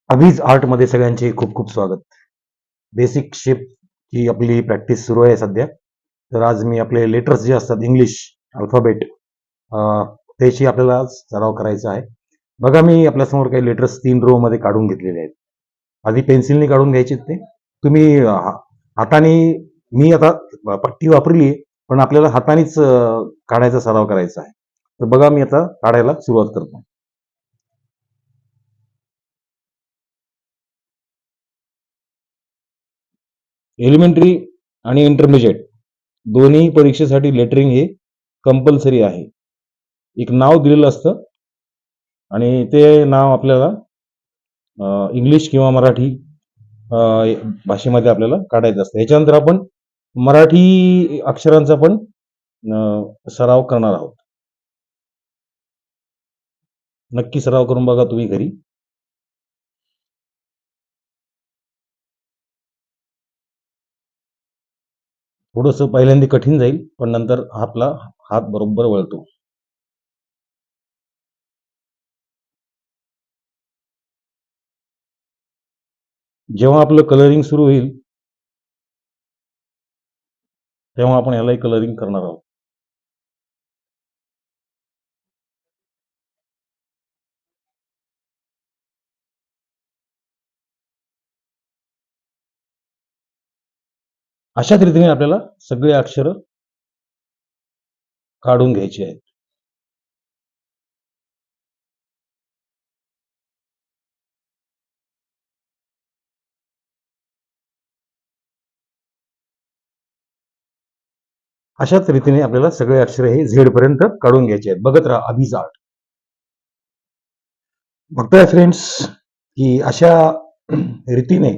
अभिज art मध्ये सगळ्यांचे खूप खूप स्वागत. बेसिक शेप ची आपली प्रॅक्टिस सुरू आहे सध्या. तर आज मी आपले लेटर्स जे असतात इंग्लिश अल्फाबेट त्याची आपल्याला सराव करायचा आहे. बघा, मी आपल्यासमोर काही लेटर्स 3 रो मध्ये काढून घेतलेले आहेत. आधी पेन्सिलने काढून घ्यायचे ते. तुम्ही हाताने, मी आता पट्टी वापरली पण आपल्याला हातानेच काढायचा सराव करायचा आहे. तर बघा, मी आता काढायला सुरुवात करतो. एलिमेंटरी आणि इंटरमिजिएट दोन्ही परीक्षेसाठी लेटरिंग हे कंपल्सरी आहे. एक नाव दिलेलं असतं आणि ते नाव आपल्याला इंग्लिश किंवा मराठी भाषेमध्ये आपल्याला काढायचं असतं. याच्यानंतर आपण मराठी अक्षरांचा पण सराव करणार आहोत. नक्की सराव करून बघा तुम्ही घरी. थोडंसं पहिल्यांदा कठीण जाईल पण नंतर आपला हात बरोबर वळतो. जेव्हा आपलं कलरिंग सुरू होईल तेव्हा आपण यालाही कलरिंग करणार आहोत. अशाच रीतीने आपल्याला सगळे अक्षर काढून घ्यायची आहेत. अशाच रीतीने आपल्याला सगळे अक्षर हे झेड पर्यंत काढून घ्यायचे आहेत. बघत राहा अभिज आर्ट. बघताय फ्रेंड्स की अशा रीतीने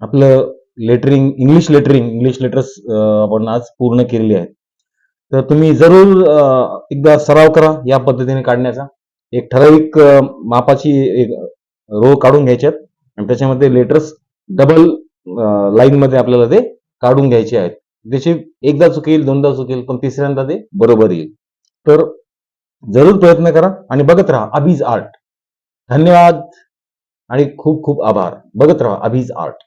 आपलं इंग्लिश लेटर्स आपण आज पूर्ण केलेले आहेत. तर तुम्ही जरूर एकदा सराव करा या पद्धतीने काढण्याचा. एक ठराविक मापाची एक रो काढून घ्यायच्यात आणि त्याच्यामध्ये लेटर्स डबल लाईन मध्ये आपल्याला ते काढून घ्यायचे आहेत. त्याचे एकदा चुकेल, दोनदा चुकेल, पण तिसऱ्यांदा ते बरोबर येईल. तर जरूर प्रयत्न करा आणि बघत राहा अभिज आर्ट. धन्यवाद आणि खूप खूप आभार. बघत राहा अभिज आर्ट.